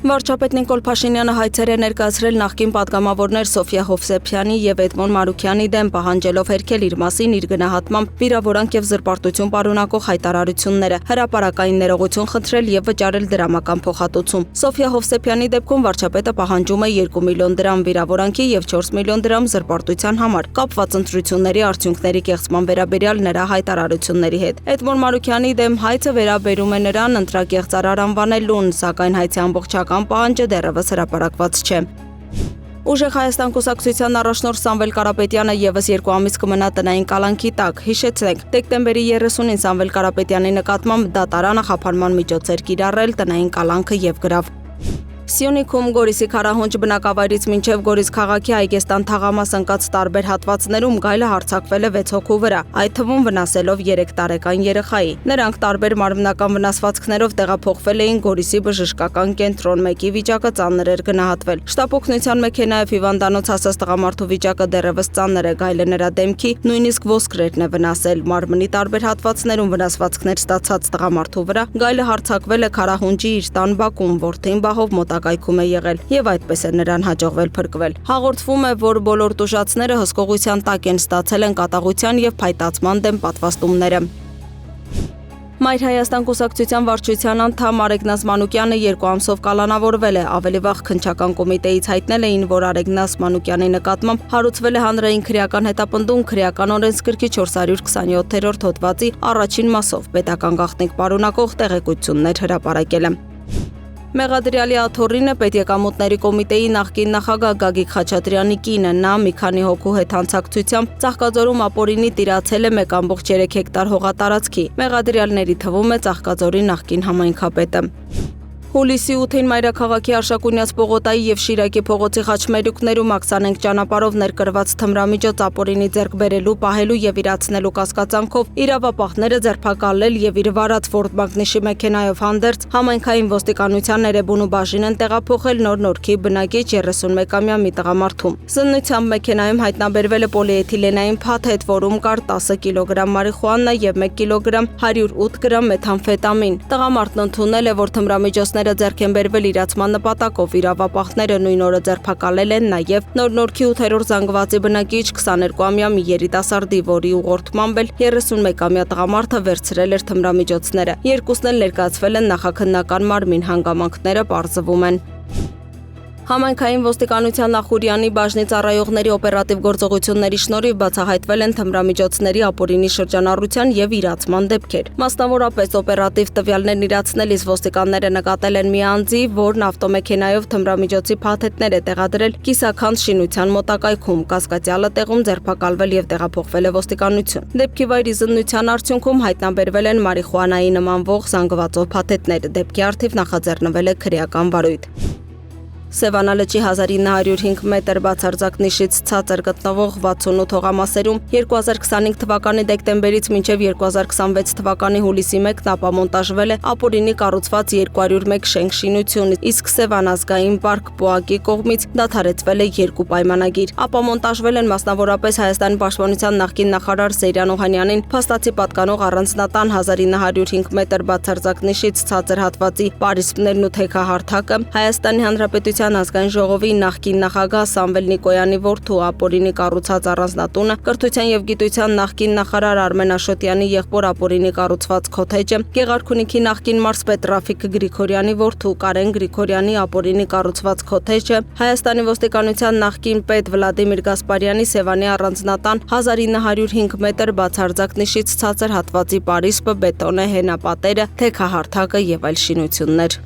Վարչապետ Նիկոլ Փաշինյանը հայցեր է ներկայացրել նախկին պատգամավորներ Սոֆիա Հովսեփյանի եւ Էդմոն Մարուքյանի դեմ պահանջելով հերքել իր մասին իր գնահատմամբ վիրավորանք եւ զրպարտություն պարունակող հայտարարությունները, հրապարակային ներողություն խնդրել եւ վճարել դրամական փոխհատուցում։ Սոֆիա Հովսեփյանի դեպքում վարչապետը պահանջում է 2 միլիոն դրամ վիրավորանքի եւ 4 միլիոն դրամ զրպարտության համար, կապված ընտրությունների արդյունքների կեղծման վերաբերյալ նրա հայտարարությունների հետ։ Էդմոն Մարուքյանի դեմ հայցը վերաբերում է նրան ընտրակեղծարար անվանելուն, սակայն հայցի ամբողջական պահանջը դեռևս հրապարակված չէ։ Ուժեղ Հայաստան կուսակցության առաջնորդ Սամվել Կարապետյանը եւս 2 ամիս կմնա տնային կալանքի տակ։ Հիշեցնենք, դեկտեմբերի 30-ին Սամվել Կարապետյանի նկատմամբ դատարանը խափանման միջոցեր կիրառել տնային կալանքը եւ գրավ։ Սյունիքում Գորիսի Քարահունջ բնակավայրից մինչև Գորիս քաղաքի Այգեստան թաղամաս ընկած տարբեր հատվածներում գայլը հարձակվել է 6 հոգու վրա, այդ թվում վնասելով 3 տարեկան երեխայի։ Նրանք տարբեր մարմնական վնասվածքներով տեղափոխվել էին Գորիսի բժշկական կենտրոն, մեկի վիճակը ծանր էր գնահատվել։ Շտապօգնության մեքենայով հիվանդանոց հասած տղամարդու վիճակը դեռևս ծանր է, գայլը նրա դեմքի, նույնիսկ ոսկրերն է վնասել։ Մարմնի տարբեր հատվածներում վնասվածքներ ստացած տղամարդու վրա գայլը հարձակվել է Քարահունջի իր տան բակում, որտին բահով մոտակայքում է եղել եւ այդպես է նրան հաջողվել փրկվել։ Հաղորդվում է, որ բոլոր տուժածները հսկողության տակ են, ստացել են կատաղության եւ փայտացման դեմ պատվաստումները։ Մայր Հայաստան կուսակցության վարչության անդամ Արեգնաս Մանուկյանը 2 ամսով կալանավորվել է, ավելի վաղ քննչական կոմիտեից հայտնել էին, որ Արեգնաս Մանուկյանի նկատմամբ հարուցվել է հանրային քրեական հետապնդում քրեական օրենսգրքի 427-րդ հոդվածի առաջին մասով, պետական գաղտնիք պարունակող տեղեկություններ հրապարակել է։ Մեղադրյալի աթոռինը պետեկամուտների կոմիտեի նախկին նախագահ Գագիկ Խաչատրյանի կինը, նա մի քանի հոգու հետ հանցակցությամբ Ծաղկաձորում ապօրինի տիրացել է 1.3 հեկտար հողատարածքի։ Մեղադրյալների թվում է Ծաղկաձորի նախկին համայնքապետը։ Հուլիսի 8-ին Մայրաքաղաքի Արշակունյաց պողոտայի եւ Շիրակի փողոցի խաչմերուկներում ակցանենք ճանապարհով ներկրված թմրամիջոց ապօրինի ձեռք բերելու, պահելու եւ իրացնելու կասկածանքով իրավապահները ձերբակալել եւ իր վարած Ford Magnus-ի մեքենայով հանդերձ համայնքային ոստիկանության ներեբունու բաժին են տեղափոխել Նոր Նորքի բնակիչ 31-ամյա մի տղամարդու։ Զննությամբ մեքենայում հայտնաբերվել է պոլիէթիլենային փաթեթ, որում կար 10 կիլոգրամ մարիխուանա եւ 1 կիլոգրամ 108 գրամ մեթամֆետամին։ Տղամարդն ընդունել է, որ թմրամիջոցները ձեռք են բերվել իրացման նպատակով, իրավապահները նույն օրը ձերբակալել են նաև Նոր Նորքի 8-րդ զանգվածի բնակիչ 22-ամյա մի երիտասարդի, որի ուղղորդմամբ էլ 31-ամյա տղամարդը վերցրել էր թմրամիջոցները։ Երկուսն էլ ներկայացվել են նախաքննական մարմին, հանգամանքները պարզվում են։ Համայնքային ոստիկանության Նախուրյանի բաժնի ծառայողների օպերատիվ գործողությունների շնորհիվ բացահայտվել են թմրամիջոցների ապօրինի շրջանառության եւ իրացման դեպքեր։ Մասնավորապես օպերատիվ տվյալներն իրացնելիս ոստիկանները նկատել են մի անձի, որն ավտոմեքենայով թմրամիջոցի փաթեթներ է տեղադրել կիսաքանդ շինության մոտակայքում։ Կասկածյալը տեղում ձերբակալվել եւ տեղափոխվել է ոստիկանություն։ Դեպքի վայրի զննության արդյունքում հայտնաբերվել են մարիխուանայի նմանվող զանգվածով փաթեթներ։ Դեպքի առթիվ նախաձեռնվել է քրեական վարույթ։ Սևանա լճի 1905 մետր բացարձակ նիշից ցածր գտնվող 68 հողամասերում 2025 թվականի դեկտեմբերից մինչև 2026 թվականի հուլիսի 1-ն ապամոնտաժվել է ապօրինի կառուցված 201 շենք-շինություն, իսկ Սևան ազգային պարկ ՊՕԱԿ-ի կողմից դադարեցվել է 2 պայմանագիր։ Ապամոնտաժվել են մասնավորապես Հայաստանի պաշտպանության նախկին նախարար Սեյրան Օհանյանին փաստացի պատկանող առանձնատան 1905 մետր բացարձակ նիշից ցածր հատվածի պարիսպներն ու թեքահարթակը, Հայաստանի Հանրապետության ազգային ժողովի նախկին նախագահ Սամվել Նիկոյանի որդու ապօրինի կառուցած առանձնատունը, կրթության եւ գիտության նախկին նախարար Արմեն Աշոտյանի եղբոր ապօրինի կառուցված քոթեջը, Գեղարքունիքի նախկին մարզպետ Ռաֆիկ Գրիգորյանի որդու Կարեն Գրիգորյանի ապօրինի կառուցված քոթեջը, Հայաստանի ոստիկանության նախկին պետ Վլադիմիր Գասպարյանի Սևանի առանձնատան 1905 մետր բացարձակ նիշից ցածր հատվածի պարիսպը, բետոնե հենապատերը, թեքահարթակը եւ այլ շինություններ։